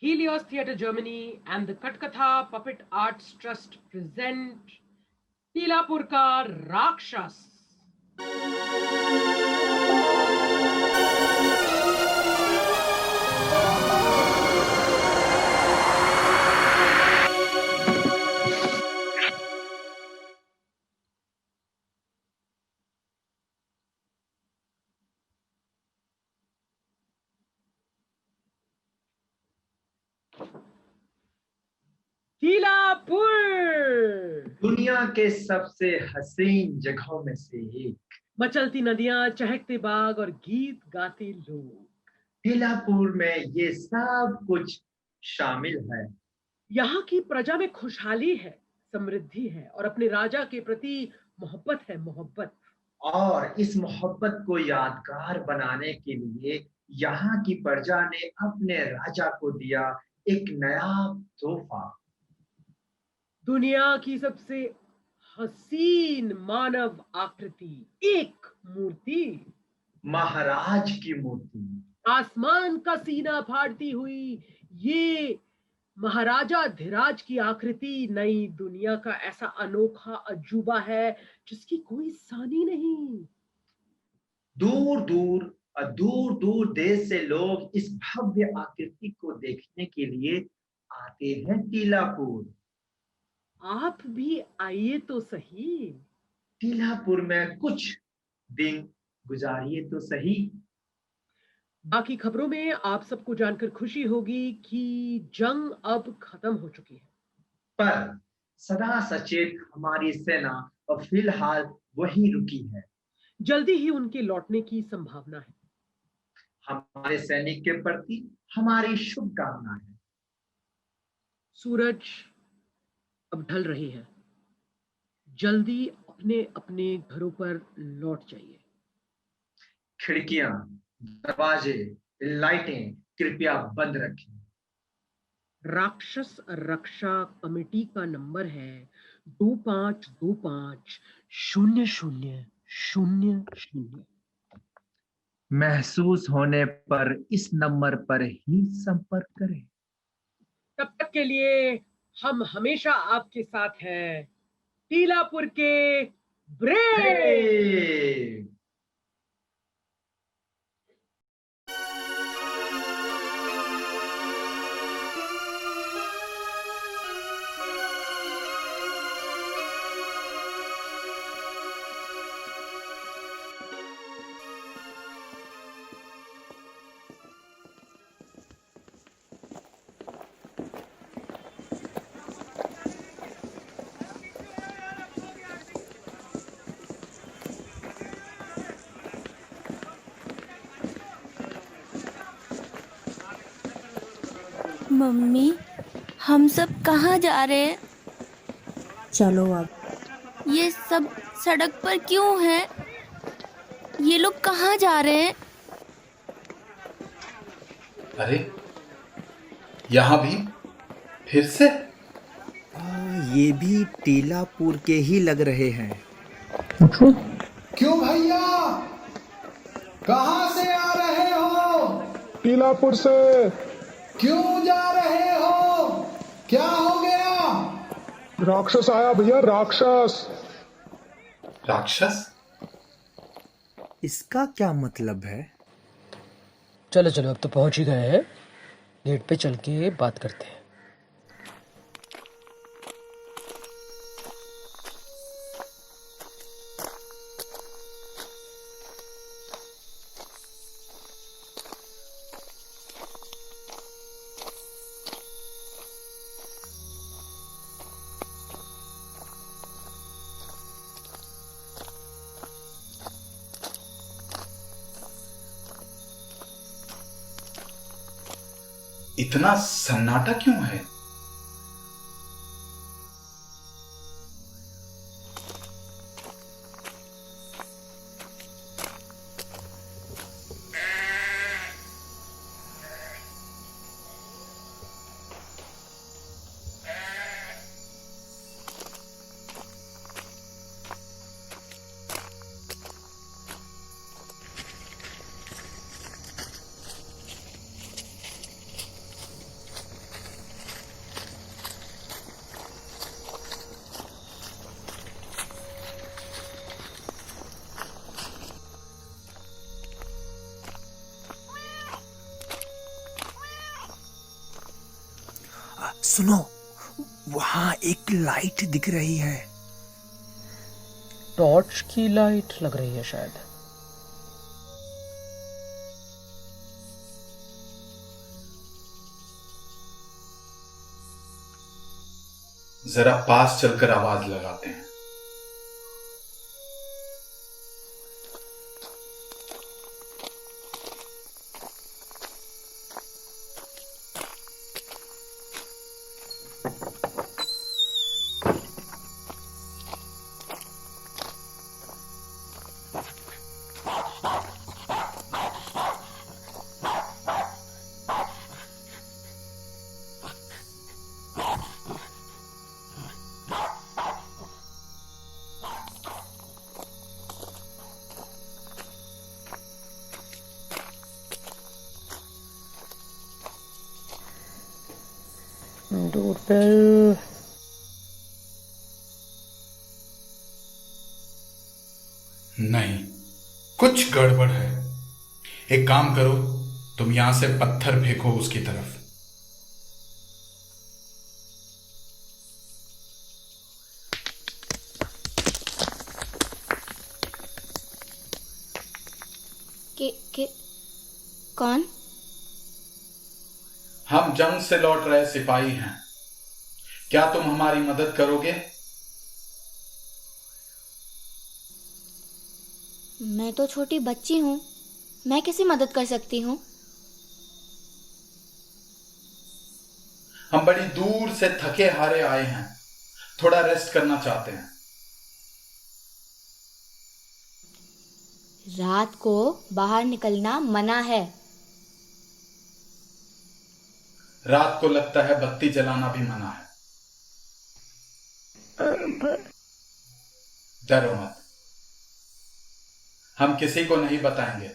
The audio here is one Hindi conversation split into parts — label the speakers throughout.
Speaker 1: Helios Theatre Germany and the Katkatha Puppet Arts Trust present Tilapur ka Rakshas. टीलापुर
Speaker 2: दुनिया के सबसे हसीन जगहों में से एक।
Speaker 1: मचलती नदियां, चहकते बाग और गीत गाते लोग।
Speaker 2: टीलापुर में ये सब कुछ शामिल है।
Speaker 1: यहाँ की प्रजा में खुशहाली है, समृद्धि है और अपने राजा के प्रति मोहब्बत है, मोहब्बत।
Speaker 2: और इस मोहब्बत को यादगार बनाने के लिए यहाँ की प्रजा ने अपने राजा को दिया एक नया तोहफा।
Speaker 1: दुनिया की सबसे हसीन मानव आकृति, एक मूर्ति,
Speaker 2: महाराज की मूर्ति।
Speaker 1: आसमान का सीना फाड़ती हुई ये महाराजा धीराज की आकृति नई दुनिया का ऐसा अनोखा अजूबा है जिसकी कोई सानी नहीं।
Speaker 2: दूर दूर देश से लोग इस भव्य आकृति को देखने के लिए आते हैं टीलापुर।
Speaker 1: आप भी आइए तो सही।
Speaker 2: टीलापुर में कुछ दिन गुजारिए तो सही।
Speaker 1: बाकी खबरों में आप सबको जानकर खुशी होगी कि जंग अब खत्म हो चुकी है,
Speaker 2: पर सदा सचेत हमारी सेना अब फिलहाल वहीं रुकी है।
Speaker 1: जल्दी ही उनके लौटने की संभावना है।
Speaker 2: हमारे सैनिक के प्रति हमारी शुभकामना है।
Speaker 1: सूरज अब ढल रही है, जल्दी अपने अपने घरों पर लौट जाइए।
Speaker 2: खिड़कियां, दरवाजे, लाइटें कृपया बंद रखें।
Speaker 1: राक्षस रक्षा कमेटी का नंबर है 25250000।
Speaker 2: महसूस होने पर इस नंबर पर ही संपर्क करें।
Speaker 1: तब तक के लिए हम हमेशा आपके साथ हैं। टीलापुर के ब्रेव।
Speaker 3: मम्मी, हम सब कहाँ जा रहे हैं?
Speaker 4: चलो अब।
Speaker 3: ये सब सड़क पर क्यों है? ये लोग कहाँ जा रहे हैं?
Speaker 5: अरे यहाँ भी फिर से?
Speaker 6: ये भी टीलापुर के ही लग रहे हैं।
Speaker 7: क्यों भैया, कहाँ से आ रहे हो?
Speaker 8: टीलापुर से।
Speaker 7: क्यों जा रहे हो? क्या हो गया?
Speaker 8: राक्षस आया भैया, राक्षस।
Speaker 5: राक्षस?
Speaker 6: इसका क्या मतलब है?
Speaker 1: चलो चलो, अब तो पहुंच ही गए हैं, गेट पे चल के बात करते हैं।
Speaker 5: इतना सन्नाटा क्यों है?
Speaker 6: सुनो, वहां एक लाइट दिख रही है।
Speaker 1: टॉर्च की लाइट लग रही है शायद।
Speaker 5: जरा पास चलकर आवाज लगाते हैं।
Speaker 1: डोरबेल।
Speaker 5: नहीं, कुछ गड़बड़ है। एक काम करो, तुम यहां से पत्थर फेंको उसकी तरफ।
Speaker 3: के कौन?
Speaker 5: हम जंग से लौट रहे सिपाही हैं। क्या तुम हमारी मदद करोगे?
Speaker 3: मैं तो छोटी बच्ची हूँ, मैं कैसे मदद कर सकती हूँ?
Speaker 5: हम बड़ी दूर से थके हारे आए हैं, थोड़ा रेस्ट करना चाहते हैं।
Speaker 3: रात को बाहर निकलना मना है।
Speaker 5: रात को लगता है बत्ती जलाना भी मना है। डरो मत, हम किसी को नहीं बताएंगे।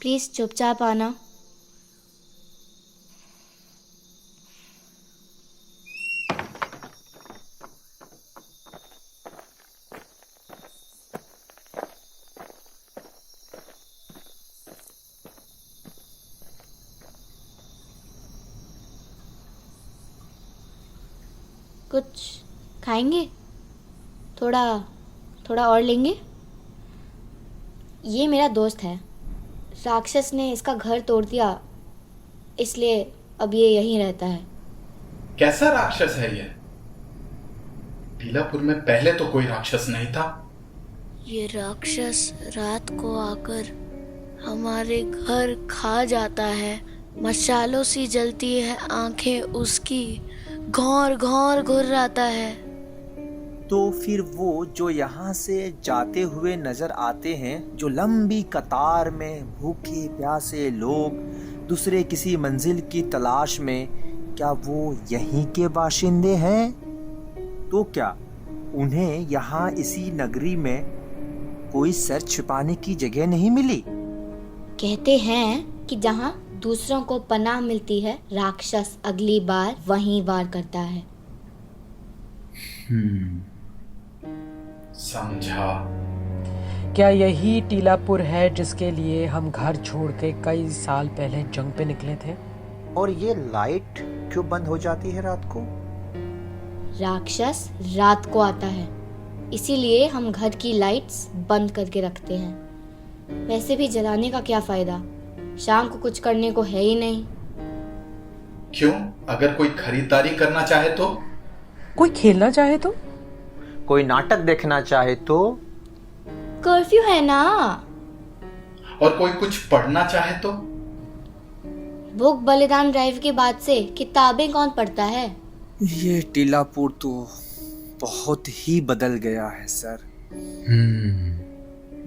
Speaker 3: प्लीज चुपचाप आना। कुछ खाएंगे? थोड़ा और लेंगे? ये मेरा दोस्त है। राक्षस ने इसका घर तोड़ दिया, इसलिए अब ये यहीं रहता है।
Speaker 5: कैसा राक्षस है ये? टीलापुर में पहले तो कोई राक्षस नहीं था।
Speaker 3: ये राक्षस रात को आकर हमारे घर खा जाता है। मशालों सी जलती है आंखें उसकी, घौर घौर घुर्राता है।
Speaker 6: तो फिर वो जो यहाँ से जाते हुए नजर आते हैं, जो लंबी कतार में भूखे प्यासे लोग दूसरे किसी मंजिल की तलाश में, क्या वो यहीं के बाशिंदे हैं? तो क्या उन्हें यहाँ इसी नगरी में कोई सर छिपाने की जगह नहीं मिली?
Speaker 3: कहते हैं कि जहाँ दूसरों को पनाह मिलती है, राक्षस अगली बार वहीं वार करता है।
Speaker 5: समझा।
Speaker 1: क्या यही टीलापुर है जिसके लिए हम घर छोड़ के कई साल पहले जंग पे निकले थे?
Speaker 6: और ये लाइट क्यों बंद हो जाती है रात को?
Speaker 3: राक्षस रात को आता है, इसीलिए हम घर की लाइट्स बंद करके रखते हैं। वैसे भी जलाने का क्या फायदा, शाम को कुछ करने को है ही नहीं।
Speaker 5: क्यों? अगर कोई खरीदारी करना चाहे तो?
Speaker 1: कोई खेलना चाहे तो?
Speaker 6: कोई नाटक देखना चाहे तो?
Speaker 3: कर्फ्यू है ना।
Speaker 5: और कोई कुछ पढ़ना चाहे तो?
Speaker 3: भूख बलिदान ड्राइव के बाद से किताबें कौन पढ़ता है?
Speaker 6: ये टीलापुर तो बहुत ही बदल गया है सर।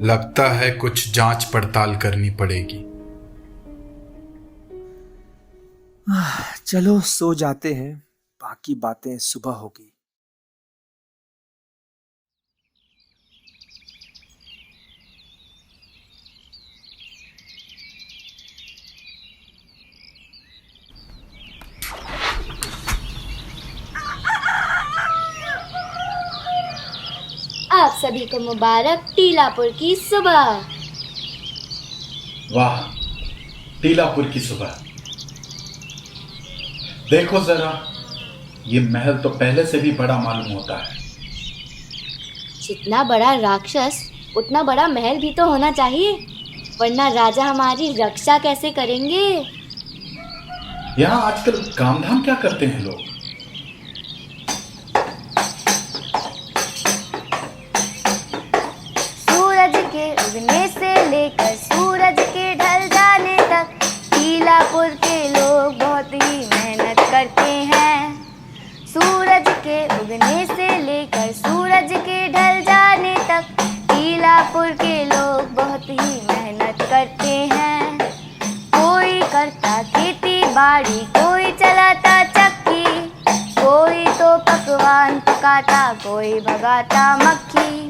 Speaker 5: लगता है कुछ जांच पड़ताल करनी पड़ेगी।
Speaker 6: चलो सो जाते हैं, बाकी बातें सुबह होगी।
Speaker 3: आप सभी को मुबारक टीलापुर की सुबह।
Speaker 5: वाह, टीलापुर की सुबह। देखो जरा, ये महल तो पहले से भी बड़ा मालूम होता है।
Speaker 3: जितना बड़ा राक्षस उतना बड़ा महल भी तो होना चाहिए, वरना राजा हमारी रक्षा कैसे करेंगे।
Speaker 5: यहाँ आजकल काम धाम क्या करते हैं लोग?
Speaker 3: सूरज के उगने से लेकर सूरज के ढल जाने तक टीलापुर के लोग बहुत ही मेहनत करते हैं। सूरज के उगने से लेकर सूरज के ढल जाने तक टीलापुर के लोग बहुत ही मेहनत करते हैं। कोई करता खेती बाड़ी, कोई चलाता चक्की, कोई तो पकवान पकाता, कोई भगाता मक्खी।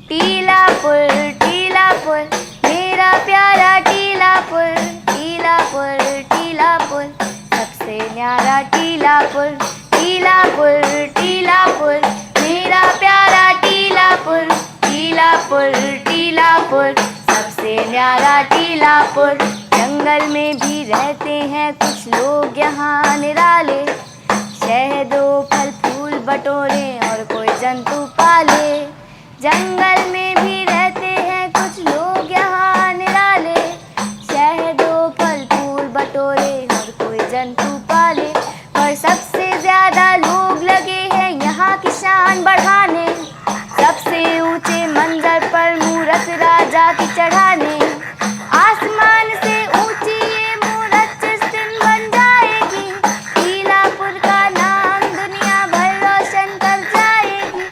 Speaker 3: टीलापुर टीलापुर मेरा प्यारा टीलापुर, टीलापुर टीलापुर सबसे न्यारा टीलापुर, टीलापुर टीलापुर मेरा प्यारा टीलापुर, टीलापुर टीलापुर सबसे न्यारा टीलापुर। जंगल में भी रहते हैं कुछ लोग यहाँ निराले, शहदो फल फूल बटोरे और कोई जंतु पाले। जंगल में भी रहते हैं कुछ लोग यहाँ निराले, शहदो फल फूल बटोरे और कोई जंतु पाले। पर सबसे ज्यादा लोग लगे हैं यहाँ की शान बढ़ाने, सबसे ऊंचे मंदिर पर मूरत राजा की चढ़ाने। आसमान से ऊंची ये मूरत जिस दिन बन जाएगी, टीलापुर का नाम दुनिया भर रोशन कर जाएगी।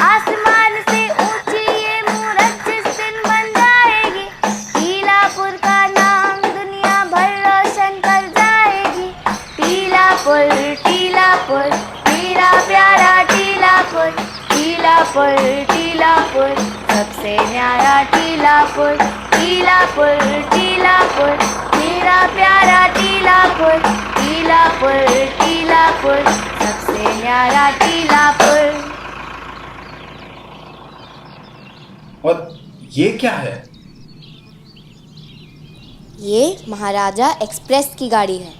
Speaker 3: आसमान से ऊंची ये मूरत जिस दिन बन जाएगी, टीलापुर का नाम दुनिया भर रोशन कर जाएगी। टीलापुर टीलापुर मेरा प्यारा टीलापुर, टीलापुर टीलापुर सबसे न्यारा टीलापुर, टीलापुर टीलापुर मेरा प्यारा टीलापुर, टीलापुर टीलापुर सबसे न्यारा टीलापुर।
Speaker 5: और ये क्या है?
Speaker 3: ये महाराजा एक्सप्रेस की गाड़ी है,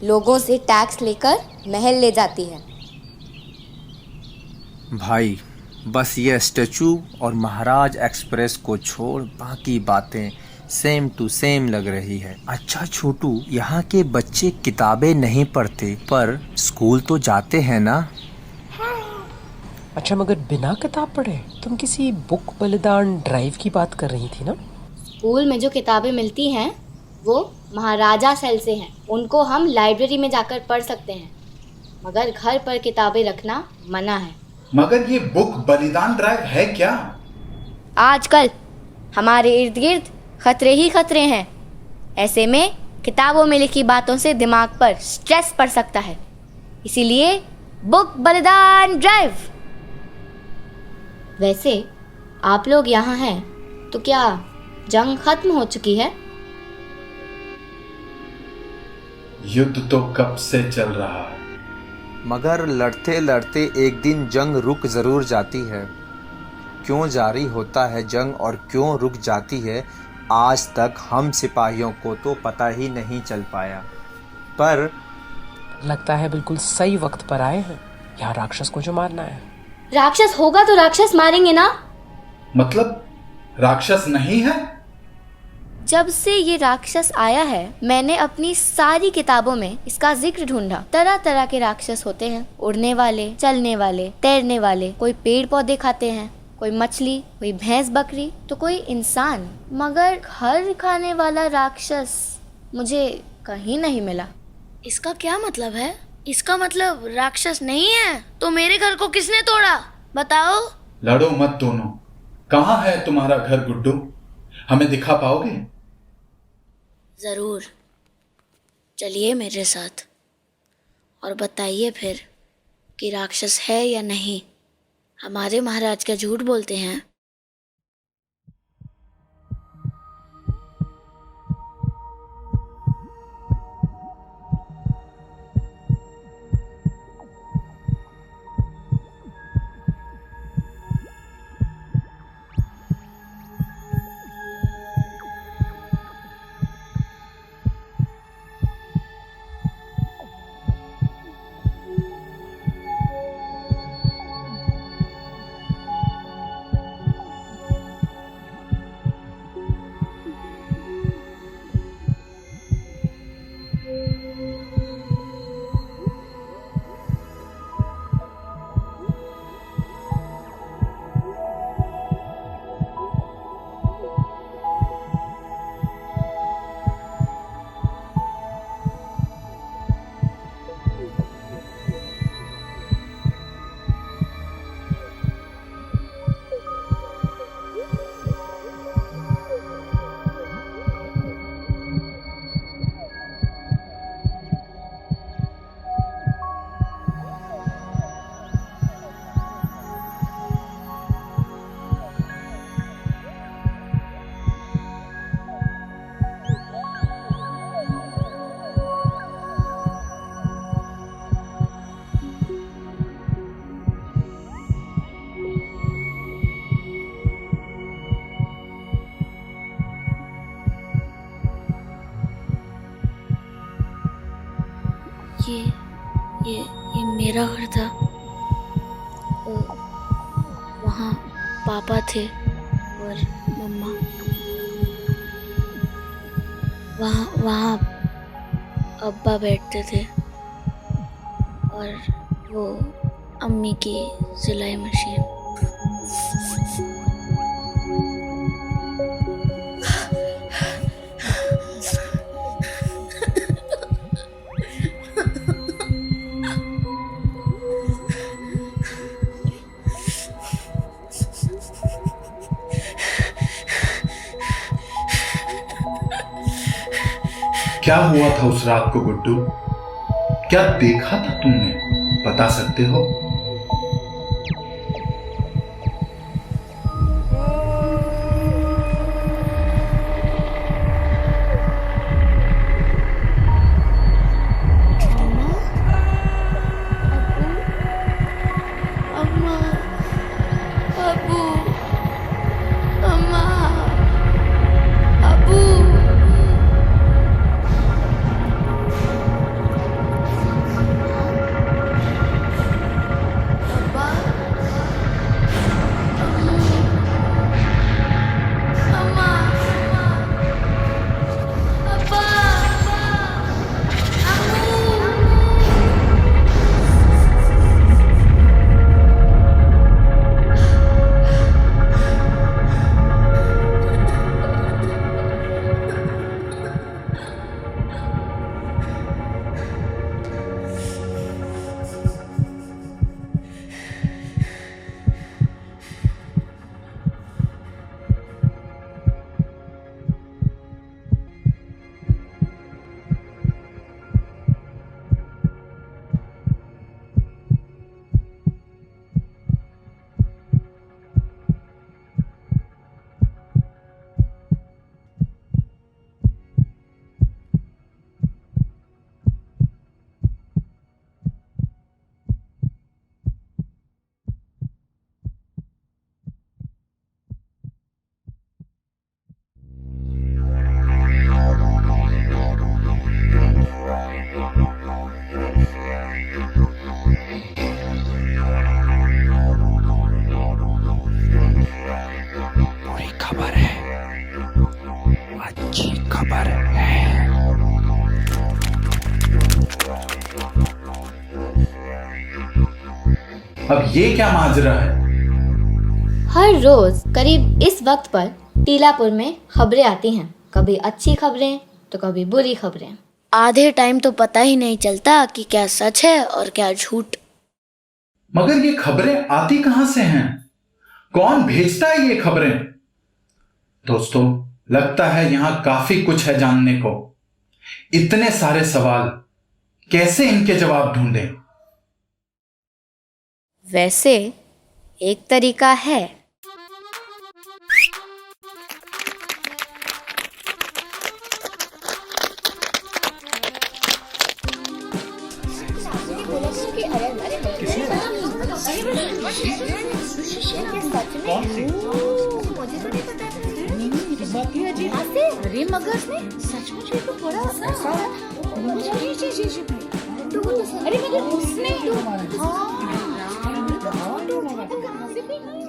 Speaker 3: लोगों से टैक्स लेकर महल ले जाती है।
Speaker 6: भाई बस ये स्टैचू और महाराज एक्सप्रेस को छोड़ बाकी बातें सेम टू सेम लग रही है। अच्छा छोटू, यहाँ के बच्चे किताबें नहीं पढ़ते पर स्कूल तो जाते हैं ना?
Speaker 1: अच्छा, मगर बिना किताब पढ़े तुम किसी बुक बलिदान ड्राइव की बात कर रही थी ना?
Speaker 3: स्कूल में जो किताबें मिलती हैं वो महाराजा सेल से हैं, उनको हम लाइब्रेरी में जाकर पढ़ सकते हैं, मगर घर पर किताबें रखना मना है।
Speaker 5: मगर ये बुक बलिदान ड्राइव है क्या?
Speaker 3: आजकल हमारे इर्द गिर्द खतरे ही खतरे हैं, ऐसे में किताबों में लिखी बातों से दिमाग पर स्ट्रेस पड़ सकता है, इसीलिए बुक बलिदान ड्राइव। वैसे आप लोग यहाँ हैं तो क्या जंग खत्म हो चुकी है?
Speaker 5: युद्ध तो कब से चल रहा है,
Speaker 6: मगर लड़ते लड़ते एक दिन जंग रुक जरूर जाती है। क्यों जारी होता है जंग और क्यों रुक जाती है, आज तक हम सिपाहियों को तो पता ही नहीं चल पाया। पर
Speaker 1: लगता है बिल्कुल सही वक्त पर आए हैं, यहाँ राक्षस को जो मारना है।
Speaker 3: राक्षस होगा तो राक्षस मारेंगे ना?
Speaker 5: मतलब राक्षस नहीं है?
Speaker 3: जब से ये राक्षस आया है मैंने अपनी सारी किताबों में इसका जिक्र ढूंढा। तरह तरह के राक्षस होते हैं, उड़ने वाले, चलने वाले, तैरने वाले, कोई पेड़ पौधे खाते हैं, कोई मछली, कोई भैंस बकरी, तो कोई इंसान, मगर घर खाने वाला राक्षस मुझे कहीं नहीं मिला। इसका क्या मतलब है? इसका मतलब राक्षस नहीं है तो मेरे घर को किसने तोड़ा, बताओ?
Speaker 5: लड़ो मत दोनों। कहाँ है तुम्हारा घर गुड्डू? हमें दिखा पाओगे?
Speaker 3: जरूर, चलिए मेरे साथ और बताइए फिर कि राक्षस है या नहीं। हमारे महाराज क्या झूठ बोलते हैं? ये ये मेरा घर था। वहाँ पापा थे और मम्मा। वहाँ अब्बा बैठते थे और वो अम्मी की सिलाई मशीन।
Speaker 5: क्या हुआ था उस रात को गुड्डू? क्या देखा था तुमने? बता सकते हो?
Speaker 3: अम्मा, अबू, अम्मा, अबू।
Speaker 5: अब ये क्या माजरा है?
Speaker 9: हर रोज करीब इस वक्त पर टीलापुर में खबरें आती हैं। कभी अच्छी खबरें तो कभी बुरी खबरें।
Speaker 3: आधे टाइम तो पता ही नहीं चलता कि क्या सच है और क्या झूठ।
Speaker 5: मगर ये खबरें आती कहां से हैं? कौन भेजता है ये खबरें? दोस्तों, लगता है यहां काफी कुछ है जानने को। इतने सारे सवाल, कैसे इनके जवाब ढूंढें?
Speaker 9: वैसे एक तरीका है। अरे मगर सचमुच ये तो बड़ा अरे मगर उसने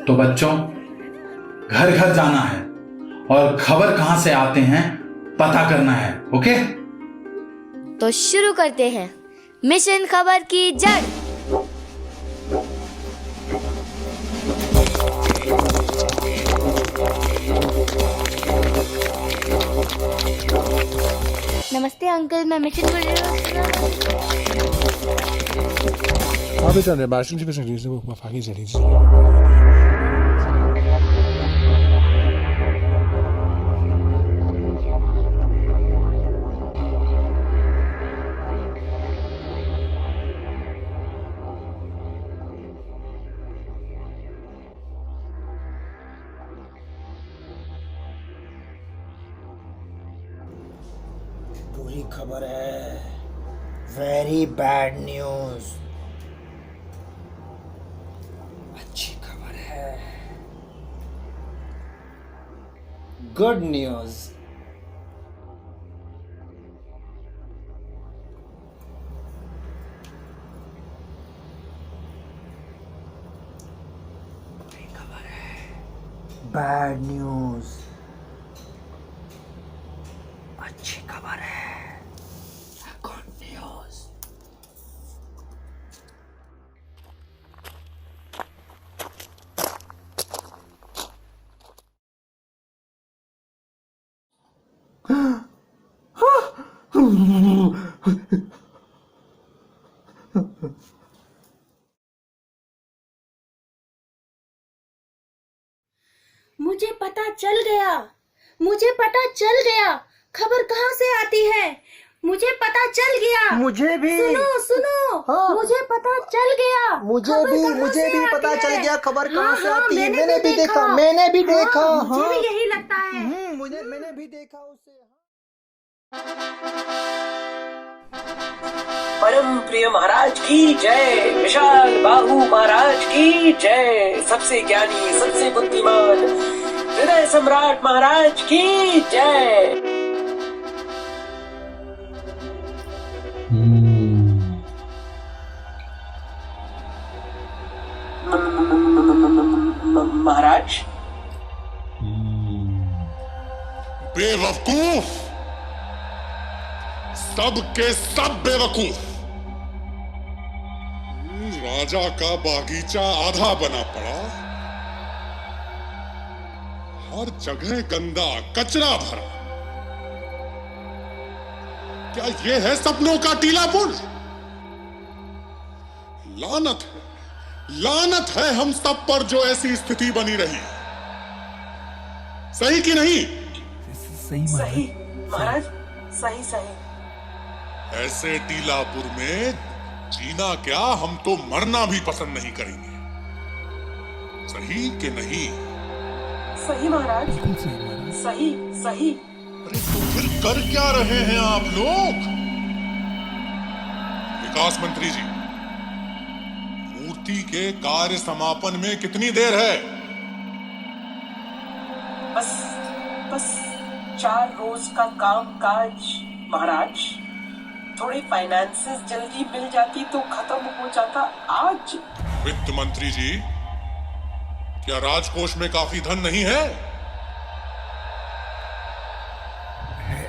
Speaker 5: तो बच्चों, घर घर जाना है और खबर कहां से आते हैं पता करना है। ओके,
Speaker 9: तो शुरू करते हैं मिशन खबर की जड़। नमस्ते अंकल, मैं मिशन बोल रही हूँ।
Speaker 6: बुरी खबर है, वेरी बैड न्यूज। अच्छी खबर है, गुड न्यूज। Bad news. अच्छी खबर है, गुड न्यूज।
Speaker 3: मुझे पता चल गया, मुझे पता चल गया, खबर कहाँ से आती है, मुझे पता चल गया।
Speaker 6: मुझे भी
Speaker 3: सुनो सुनो,
Speaker 6: हाँ।
Speaker 3: मुझे पता चल गया,
Speaker 6: मुझे भी पता चल गया खबर कहाँ से आती है। मैंने भी देखा,
Speaker 3: मुझे भी यही लगता है।
Speaker 6: मैंने भी देखा उसे।
Speaker 10: परम प्रिय महाराज की जय, विशाल बाहु महाराज की जय, सबसे ज्ञानी सबसे बुद्धिमान हृदय सम्राट महाराज की जय। महाराज
Speaker 8: बेवकूफ, सब के सब बेवकूफ। राजा का बागीचा आधा बना पड़ा, हर जगह गंदा कचरा भरा। क्या ये है सपनों का टीलापुर? लानत है हम सब पर जो ऐसी स्थिति बनी रही। सही कि नहीं?
Speaker 10: सही महाराज, सही सही।
Speaker 8: ऐसे टीलापुर में जीना क्या, हम तो मरना भी पसंद नहीं करेंगे। सही कि नहीं?
Speaker 10: सही महाराज, सही सही।
Speaker 8: अरे तो फिर कर क्या रहे हैं आप लोग? विकास मंत्री जी, मूर्ति के कार्य समापन में कितनी देर है?
Speaker 10: बस 4 रोज का काम काज महाराज। थोड़ी फाइनेंसेस जल्दी मिल जाती तो खत्म हो जाता आज।
Speaker 8: वित्त मंत्री जी, क्या राजकोष में काफी धन नहीं है?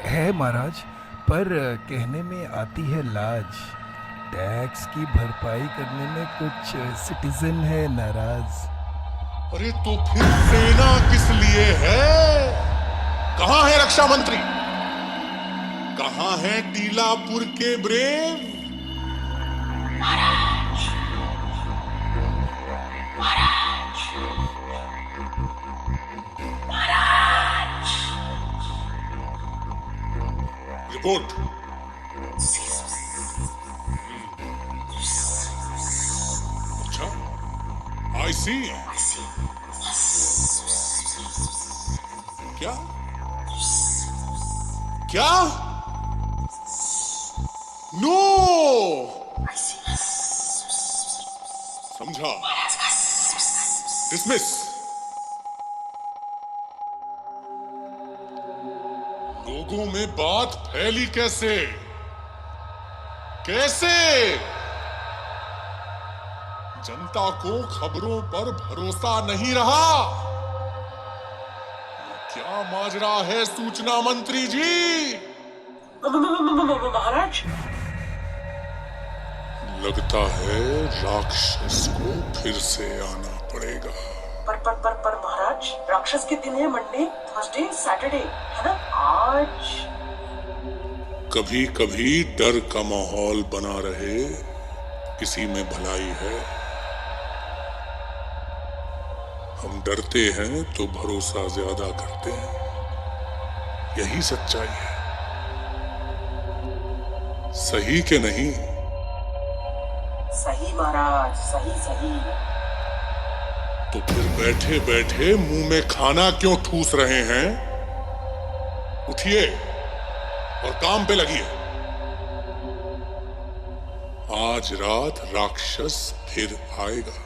Speaker 11: है महाराज, पर कहने में आती है लाज। टैक्स की भरपाई करने में कुछ सिटीजन है नाराज।
Speaker 8: अरे तो फिर सेना किस लिए है? कहां है रक्षा मंत्री? कहां है टीलापुर के ब्रेव?
Speaker 10: महाराज,
Speaker 8: रिपोर्ट। अच्छा, आई सी। क्या क्या? नो, समझा। डिसमिस। लोगों में बात फैली कैसे? जनता को खबरों पर भरोसा नहीं रहा। क्या माजरा है सूचना मंत्री जी?
Speaker 10: महाराज,
Speaker 8: लगता है राक्षस को फिर से आना पड़ेगा।
Speaker 10: पर महाराज, राक्षस के दिन है मंडे, थर्सडे, सैटरडे, है ना? आज
Speaker 8: कभी कभी डर का माहौल बना रहे किसी में भलाई है। हम डरते हैं तो भरोसा ज्यादा करते हैं, यही सच्चाई है। सही के नहीं?
Speaker 10: सही महाराज, सही सही।
Speaker 8: तो फिर बैठे बैठे मुंह में खाना क्यों ठूस रहे हैं? उठिए और काम पे लगिए। आज रात राक्षस फिर आएगा।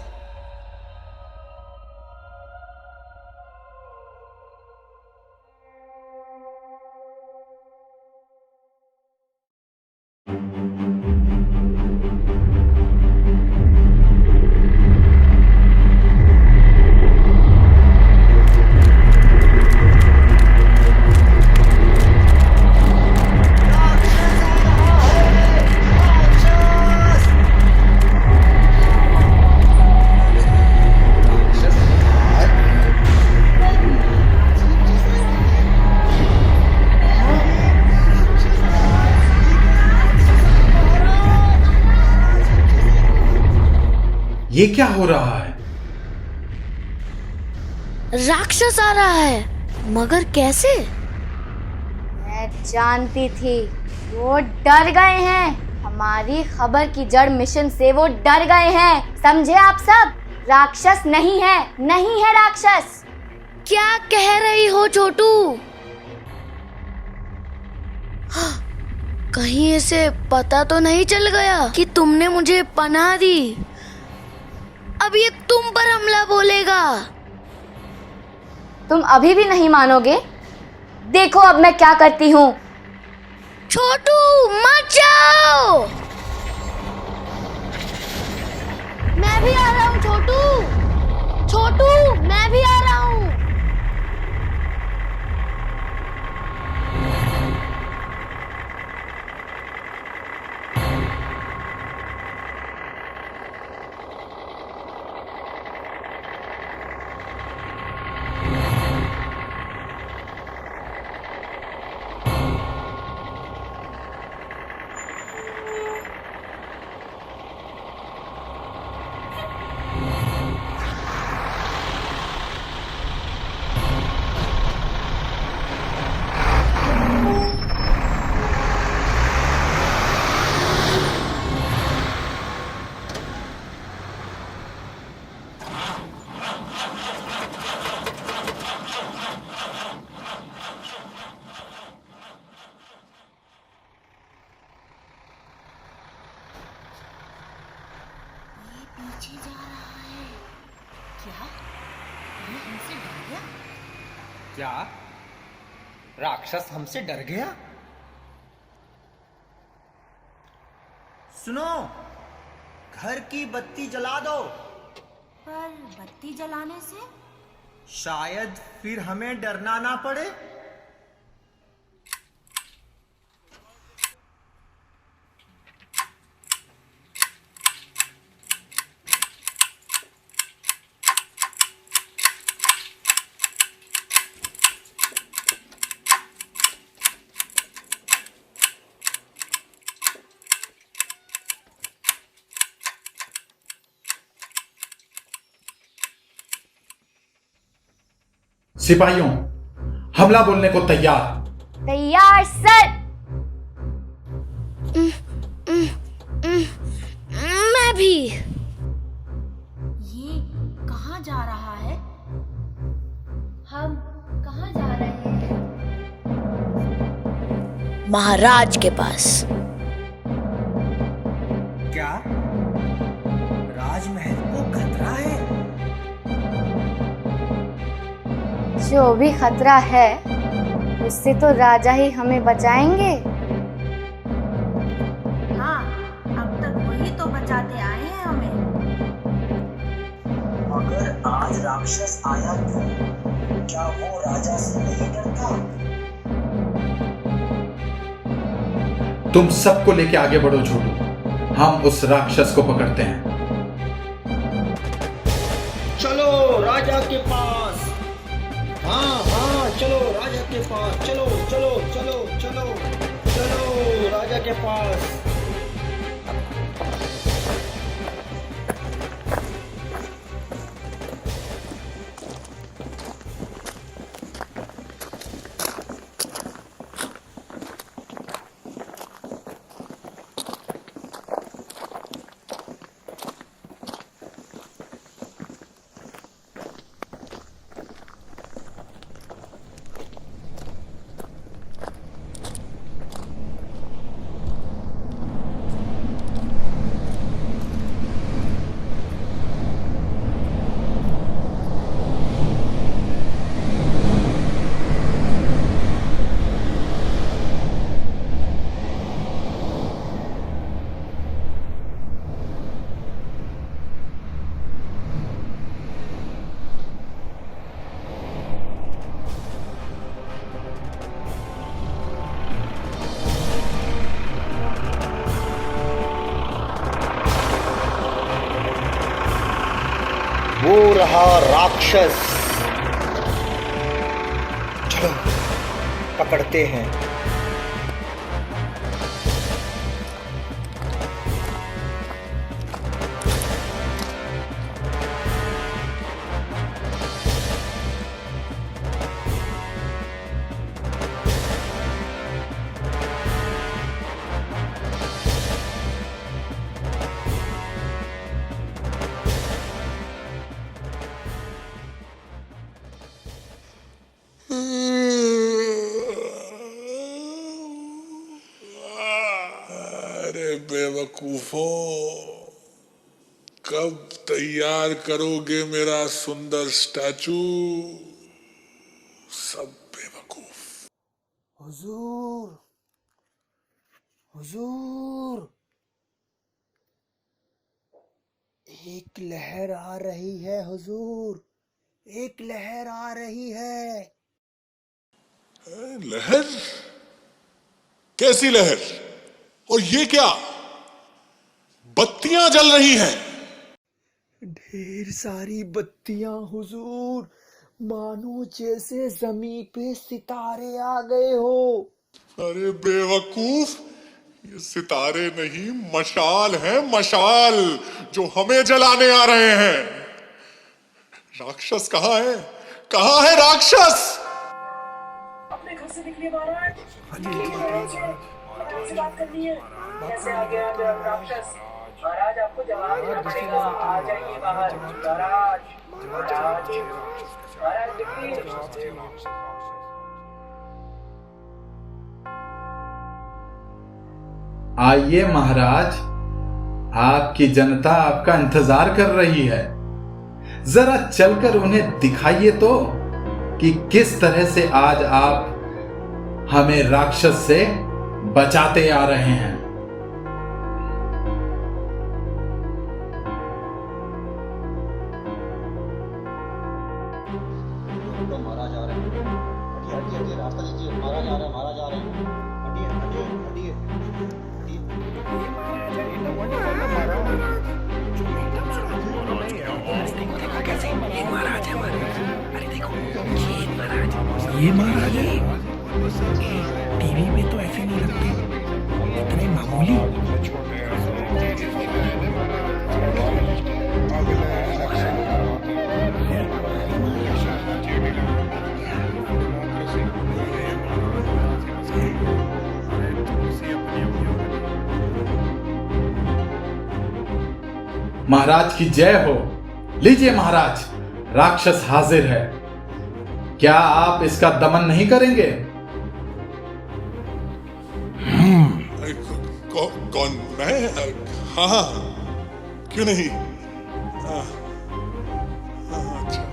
Speaker 5: ये क्या हो रहा है?
Speaker 3: राक्षस आ रहा है, मगर कैसे?
Speaker 9: मैं जानती थी, वो डर गए हैं। हमारी खबर की जड़ मिशन से वो डर गए हैं, समझे आप सब? राक्षस नहीं है, नहीं है राक्षस।
Speaker 3: क्या कह रही हो छोटू? कहीं इसे पता तो नहीं चल गया कि तुमने मुझे पनाह दी? अब ये तुम पर हमला बोलेगा।
Speaker 9: तुम अभी भी नहीं मानोगे? देखो अब मैं क्या करती हूँ।
Speaker 3: छोटू मत जाओ। मैं भी आ रहा हूँ छोटू। छोटू मैं भी आ रहा हूँ। पीछे जा रहा है। क्या ये हमसे डर गया?
Speaker 6: क्या राक्षस हमसे डर गया? सुनो, घर की बत्ती जला दो।
Speaker 12: पर बत्ती जलाने से
Speaker 6: शायद फिर हमें डरना ना पड़े।
Speaker 5: सिपाहियों, हमला बोलने को तैयार।
Speaker 9: तैयार सर।
Speaker 3: मैं भी।
Speaker 12: ये कहाँ जा रहा है?
Speaker 9: हम कहाँ जा रहे हैं?
Speaker 3: महाराज के पास।
Speaker 6: क्या राजमहल को खतरा है?
Speaker 9: जो भी खतरा है उससे तो राजा ही हमें बचाएंगे।
Speaker 12: हाँ, अब तक वही तो बचाते आए हैं हमें।
Speaker 6: मगर आज राक्षस आया क्यों? क्या वो राजा से नहीं डरता?
Speaker 5: तुम सबको लेके आगे बढ़ो छोटू, हम उस राक्षस को पकड़ते हैं।
Speaker 6: चलो राजा के पास। हाँ हाँ, चलो राजा के पास। चलो चलो चलो चलो चलो राजा के पास। वो रहा राक्षस। चलो पकड़ते हैं।
Speaker 8: अरे बेवकूफों, कब तैयार करोगे मेरा सुंदर स्टैचू? सब बेवकूफ।
Speaker 6: हुजूर, हुजूर, एक लहर आ रही है हुजूर, एक लहर आ रही है।
Speaker 8: लहर? कैसी लहर? और ये क्या? बत्तियां जल रही हैं।
Speaker 6: ढेर सारी बत्तियां हुजूर, मानो जैसे जमीन पे सितारे आ गए हो।
Speaker 8: अरे बेवकूफ, ये सितारे नहीं, मशाल है, मशाल, जो हमें जलाने आ रहे हैं। राक्षस कहाँ है? कहाँ है राक्षस?
Speaker 10: अपने घर से निकलिए महाराज। महाराज से बात करनी है। कैसे आ गया राक्षस? महाराज आपको जवाब देना पड़ेगा। आ जाइए बाहर। महाराज, महाराज, महाराज निकलिए।
Speaker 5: आइए महाराज, आपकी जनता आपका इंतजार कर रही है। जरा चलकर उन्हें दिखाइए तो कि किस तरह से आज आप हमें राक्षस से बचाते आ रहे हैं।
Speaker 13: महाराज आ रहे हैं, हटिए हटिए, रास्ता दीजिए। महाराज आ रहे हैं, महाराज आ रहे हैं, हटिए हटिए हटिए।
Speaker 11: ये महाराज है। टीवी में तो ऐसे नहीं लगते, इतने मामूली।
Speaker 5: महाराज की जय हो। लीजिए महाराज, राक्षस हाजिर है। क्या आप इसका दमन नहीं करेंगे?
Speaker 8: कौन? मैं? हाँ हाँ, क्यों नहीं। अच्छा,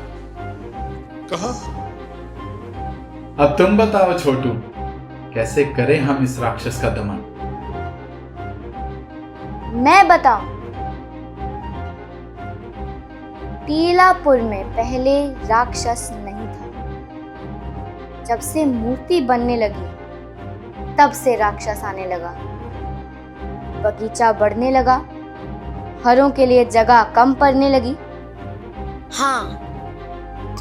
Speaker 8: कहाँ?
Speaker 5: अब तुम बताओ छोटू, कैसे करें हम इस राक्षस का दमन?
Speaker 9: मैं बताऊं। टीलापुर में पहले राक्षस नहीं था। जब से मूर्ति बनने लगी तब से राक्षस आने लगा। बगीचा बढ़ने लगा, हरों के लिए जगह कम पड़ने लगी।
Speaker 3: हाँ,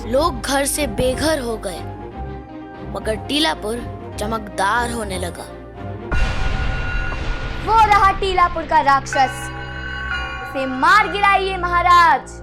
Speaker 3: लोग घर से बेघर हो गए, मगर टीलापुर चमकदार होने लगा।
Speaker 9: वो रहा टीलापुर का राक्षस, उसे मार गिराइए महाराज।